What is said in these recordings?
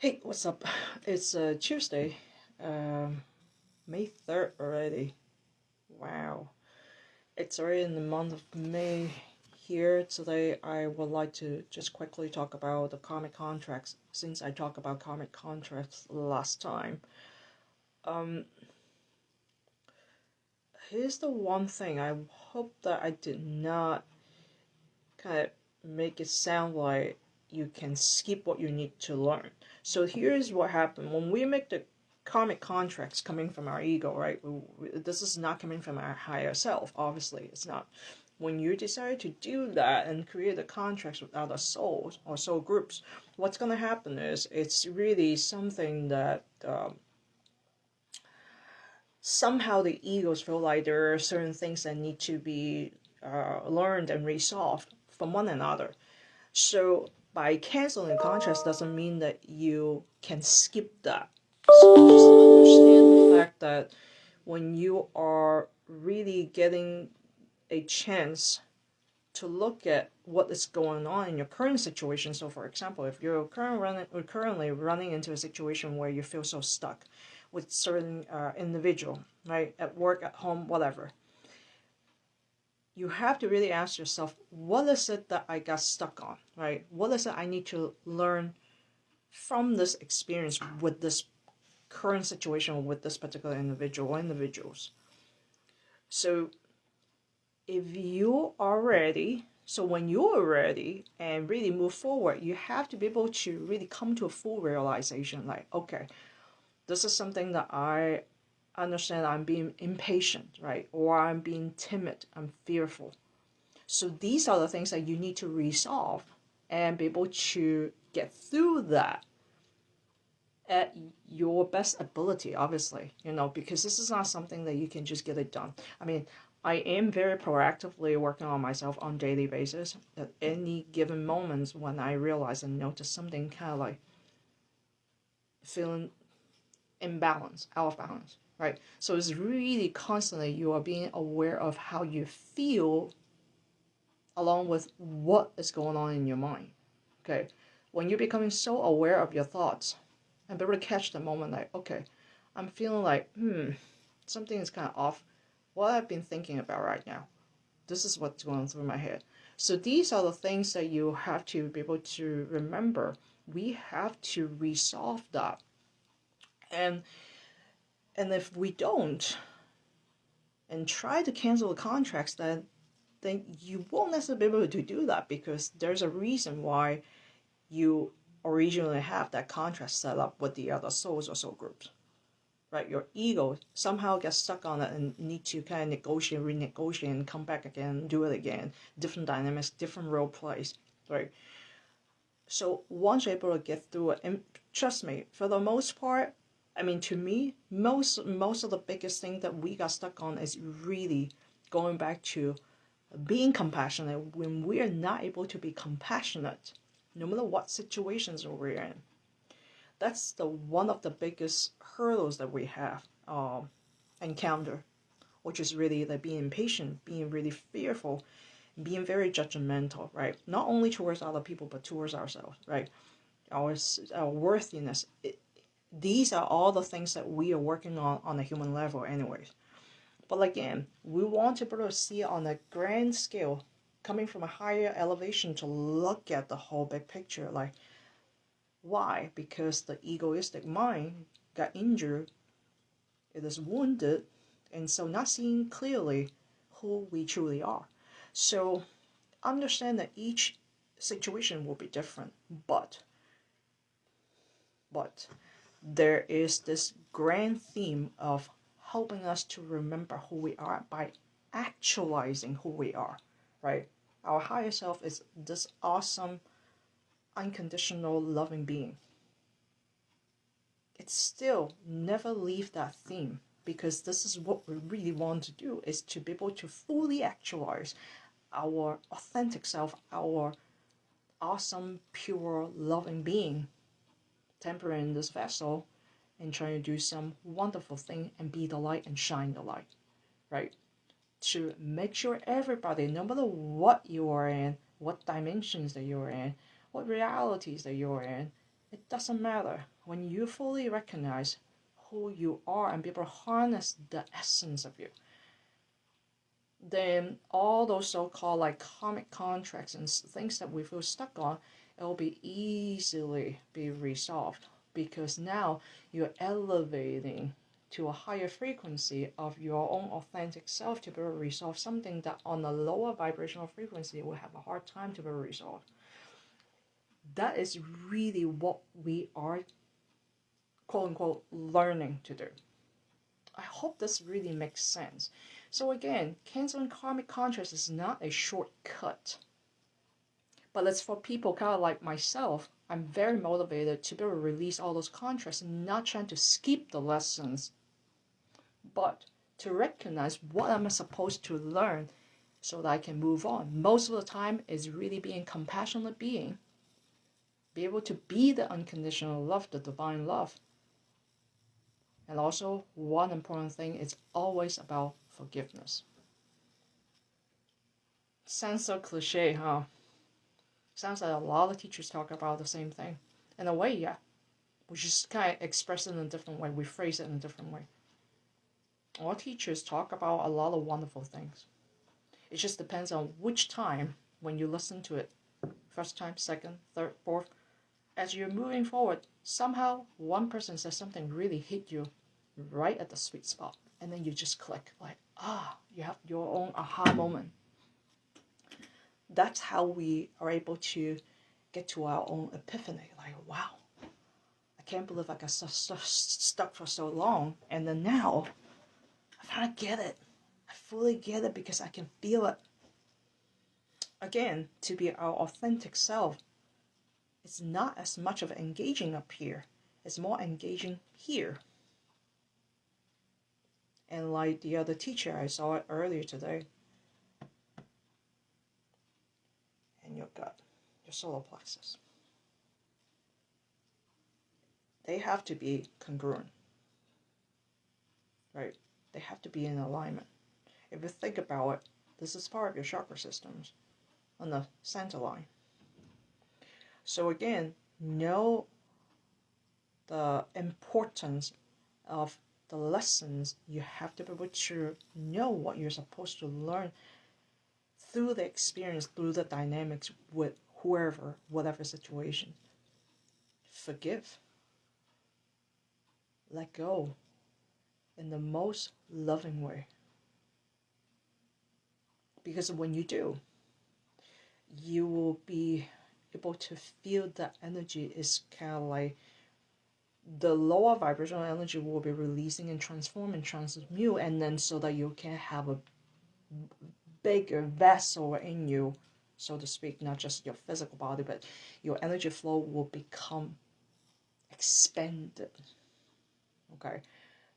Hey, what's up? It's Tuesday, um, May 3rd already. Wow. It's already in the month of May. Here today, I would like to just quickly talk about the karmic contracts since I talked about karmic contracts last time. Um, Here's the one thing. I hope that I did not kind of make it sound like you can skip what you need to learn. So here's what happened when we make the karmic contracts coming from our ego, right? This is not coming from our higher self, obviously, it's not. When you decide to do that and create the contracts with other souls or soul groups, what's going to happen is it's really something that somehow the egos feel like there are certain things that need to be learned and resolved from one another. So by canceling contracts doesn't mean that you can skip that. So just understand the fact that when you are really getting a chance to look at what is going on in your current situation. So for example, if you're currently running into a situation where you feel so stuck with certain individual, right, at work, at home, whatever, you have to really ask yourself, what is it that I got stuck on, right? What is it I need to learn from this experience with this current situation with this particular individual or individuals? So if you are ready, so when you're ready and really move forward, you have to be able to really come to a full realization like, okay, this is something that I understand I'm being impatient, right? Or I'm being timid, I'm fearful. So these are the things that you need to resolve and be able to get through that at your best ability, obviously, because this is not something that you can just get it done. I mean, I am very proactively working on myself on daily basis. At any given moments when I realize and notice something kind of like feeling imbalance, out of balance, right? So it's really constantly you are being aware of how you feel along with what is going on in your mind. Okay, when you're becoming so aware of your thoughts and be able to catch the moment like, okay, I'm feeling like, something is kind of off. What I've been thinking about right now, this is what's going through my head. So these are the things that you have to be able to remember. We have to resolve that. And if we don't and try to cancel the contracts, then you won't necessarily be able to do that because there's a reason why you originally have that contract set up with the other souls or soul groups, right? Your ego somehow gets stuck on it and need to kind of negotiate, renegotiate, and come back again, do it again. Different dynamics, different role plays, right? So once you're able to get through it, and trust me, for the most part, I mean, to me, most of the biggest thing that we got stuck on is really going back to being compassionate when we are not able to be compassionate, no matter what situations we're in. That's the one of the biggest hurdles that we have encounter, which is really like being impatient, being really fearful, being very judgmental, right? Not only towards other people, but towards ourselves, right? Our worthiness. These are all the things that we are working on a human level, anyways. But again, we want to be able to see it on a grand scale, coming from a higher elevation to look at the whole big picture. Like, why? Because the egoistic mind got injured, it is wounded, and so not seeing clearly who we truly are. So understand that each situation will be different, but there is this grand theme of helping us to remember who we are by actualizing who we are, right? Our higher self is this awesome, unconditional, loving being. It's still never leave that theme because this is what we really want to do, is to be able to fully actualize our authentic self, our awesome, pure, loving being temporary in this vessel and trying to do some wonderful thing and be the light and shine the light, right? To make sure everybody, no matter what you are in, what dimensions that you're in, what realities that you're in, It doesn't matter. When you fully recognize who you are and be able to harness the essence of you, then all those so-called like karmic contracts and things that we feel stuck on, it will be easily be resolved, because now you're elevating to a higher frequency of your own authentic self to be able to resolve something that on a lower vibrational frequency will have a hard time to be resolved. That is really what we are, quote unquote, learning to do. I hope this really makes sense. So again, canceling karmic contracts is not a shortcut. But it's for people kind of like myself. I'm very motivated to be able to release all those contracts and not trying to skip the lessons, but to recognize what I'm supposed to learn so that I can move on. Most of the time is really being compassionate being. Be able to be the unconditional love, the divine love. And also, one important thing is always about forgiveness. Sounds so cliche, huh? Sounds like a lot of teachers talk about the same thing. In a way, yeah. We just kind of express it in a different way. We phrase it in a different way. All teachers talk about a lot of wonderful things. It just depends on which time when you listen to it. First time, second, third, fourth. As you're moving forward, somehow one person says something really hit you right at the sweet spot. And then you just click, like, you have your own aha moment. That's how we are able to get to our own epiphany. Like, wow, I can't believe I got stuck for so long. And then now, I finally get it. I fully get it because I can feel it. Again, to be our authentic self, it's not as much of engaging up here. It's more engaging here. And like the other teacher, I saw it earlier today. And your gut, your solar plexus. They have to be congruent. Right? They have to be in alignment. If you think about it, this is part of your chakra systems on the center line. So again, know the importance of the lessons. You have to be able to know what you're supposed to learn through the experience, through the dynamics with whoever, whatever situation. Forgive. Let go in the most loving way. Because when you do, you will be able to feel that energy is kind of like the lower vibrational energy will be releasing and transform and transmute, and then so that you can have a bigger vessel in you, so to speak, not just your physical body, but your energy flow will become expanded. Okay,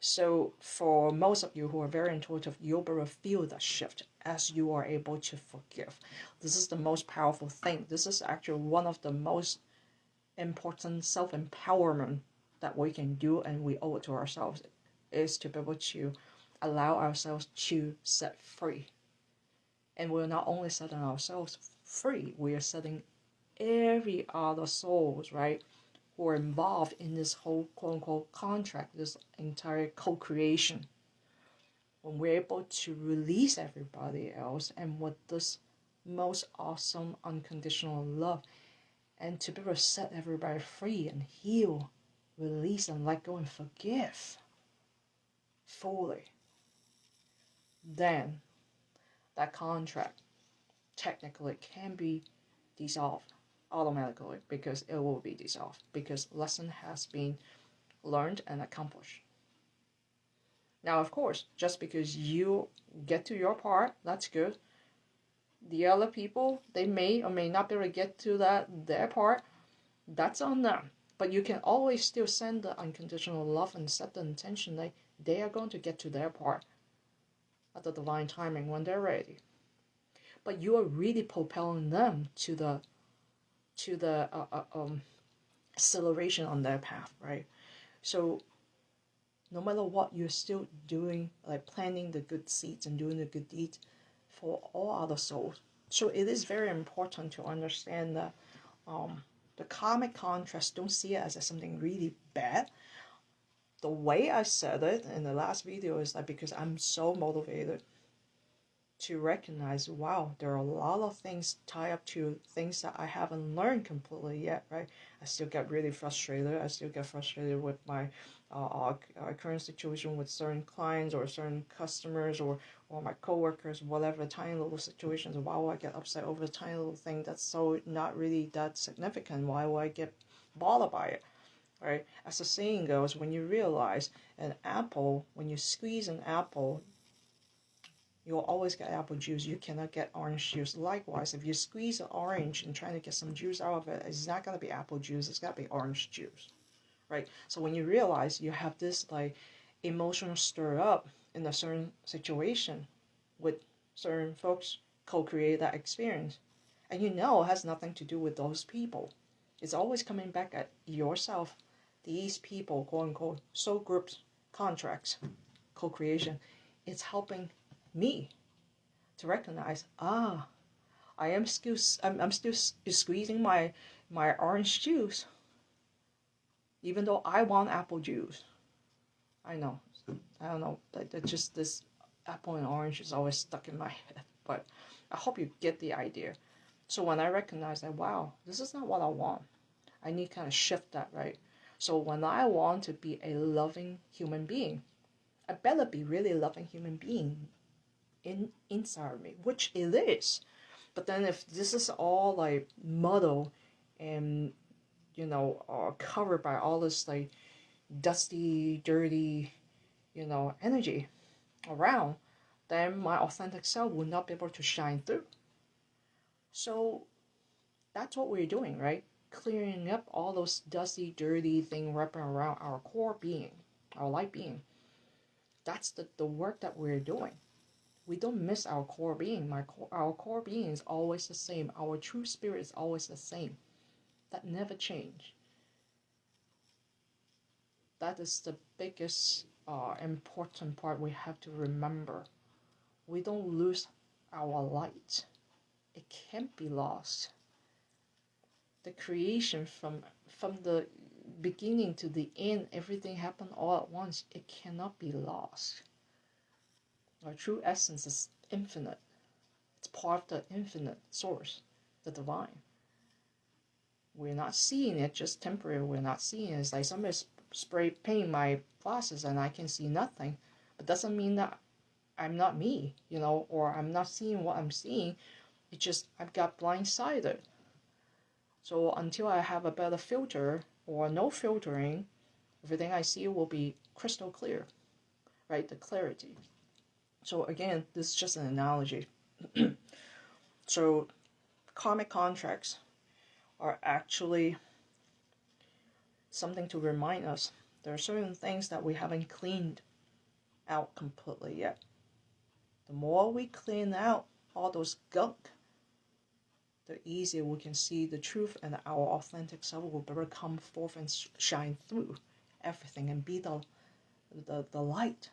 so for most of you who are very intuitive, you'll be able to feel that shift as you are able to forgive. This is the most powerful thing. This is actually one of the most important self-empowerment that we can do, and we owe it to ourselves, is to be able to allow ourselves to set free. And we're not only setting ourselves free, we are setting every other souls, right, who are involved in this whole quote-unquote contract, this entire co-creation. When we're able to release everybody else, and with this most awesome unconditional love, and to be able to set everybody free and heal, release and let go and forgive fully, then that contract technically can be dissolved automatically, because it will be dissolved, because lesson has been learned and accomplished. Now, of course, just because you get to your part, that's good. The other people, they may or may not be able to get to their part. That's on them. But you can always still send the unconditional love and set the intention that they are going to get to their part at the divine timing when they're ready. But you are really propelling them to the acceleration on their path, right? So no matter what, you're still doing, like planting the good seeds and doing the good deeds for all other souls. So it is very important to understand that The karmic contrast, don't see it as something really bad. The way I said it in the last video is that because I'm so motivated to recognize, wow, there are a lot of things tied up to things that I haven't learned completely yet, right? I still get really frustrated. I still get frustrated with my current situation with certain clients or certain customers or my coworkers, whatever, tiny little situations. Why will I get upset over a tiny little thing that's so not really that significant? Why will I get bothered by it? Right? As the saying goes, when you realize an apple, when you squeeze an apple, you'll always get apple juice. You cannot get orange juice. Likewise, if you squeeze an orange and trying to get some juice out of it, it's not going to be apple juice. It's got to be orange juice, right? So when you realize you have this like emotional stir up in a certain situation with certain folks co-create that experience, and you know it has nothing to do with those people. It's always coming back at yourself. These people, quote unquote, soul groups, contracts, co-creation, it's helping me to recognize, I am still, I'm still squeezing my orange juice, even though I want apple juice. I know, I don't know, that just this apple and orange is always stuck in my head, but I hope you get the idea. So when I recognize that, wow, this is not what I want, I need to kind of shift that, right? So when I want to be a loving human being, I better be really loving human being inside of me, which it is. But then if this is all like muddled and covered by all this like dusty, dirty, energy around, then my authentic self will not be able to shine through. So that's what we're doing, right? Clearing up all those dusty, dirty things wrapping around our core being, our light being. That's the work that we're doing. We don't miss our core being. Our core being is always the same. Our true spirit is always the same. That never change. That is the biggest important part we have to remember. We don't lose our light. It can't be lost. The creation from the beginning to the end, everything happened all at once. It cannot be lost. Our true essence is infinite. It's part of the infinite source, the divine. We're not seeing it just temporary. We're not seeing it. It's like somebody spray paint my glasses and I can see nothing. But doesn't mean that I'm not me, or I'm not seeing what I'm seeing. It's just I've got blindsided. So until I have a better filter or no filtering, everything I see will be crystal clear, right? The clarity. So again, this is just an analogy. So karmic contracts are actually something to remind us there are certain things that we haven't cleaned out completely yet. The more we clean out all those gunk, the easier we can see the truth, and our authentic self will better come forth and shine through everything and be the light,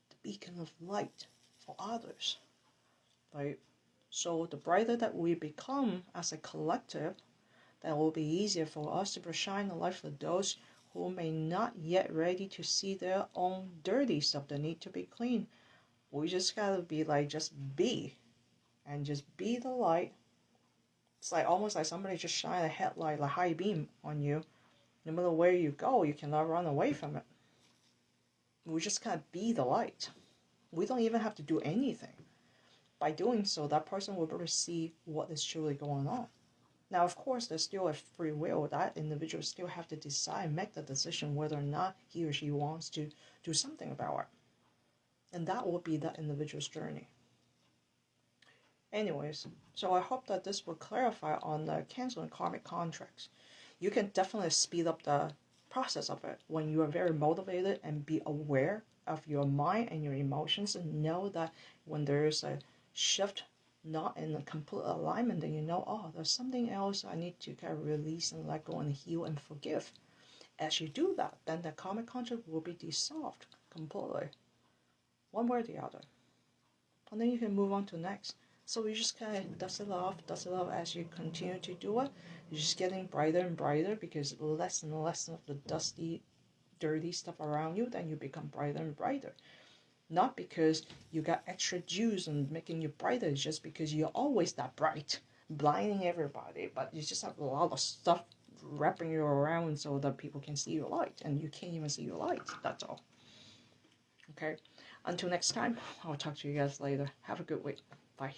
the beacon of light for others, right? So the brighter that we become as a collective, that will be easier for us to shine the light for those who may not yet ready to see their own dirty stuff that need to be cleaned. We just gotta be like, just be, and just be the light. It's like almost like somebody just shine a headlight, like high beam on you. No matter where you go, you cannot run away from it. We just gotta be the light. We don't even have to do anything. By doing so, that person will be able to see what is truly going on. Now, of course, there's still a free will. That individual still have to decide, make the decision whether or not he or she wants to do something about it. And that will be that individual's journey. Anyways, so I hope that this will clarify on the canceling karmic contracts. You can definitely speed up the process of it when you are very motivated and be aware of your mind and your emotions, and know that when there is a shift not in a complete alignment, then there's something else I need to kind of release and let go and heal and forgive. As you do that, then the karmic contract will be dissolved completely, one way or the other. And then you can move on to next. So you just kind of dust it off as you continue to do it. You're just getting brighter and brighter because less and less of the dusty, dirty stuff around you, then you become brighter and brighter. Not because you got extra juice and making you brighter, it's just because you're always that bright, blinding everybody, but you just have a lot of stuff wrapping you around so that people can see your light, and you can't even see your light. That's all. Okay? Until next time, I'll talk to you guys later. Have a good week. Bye.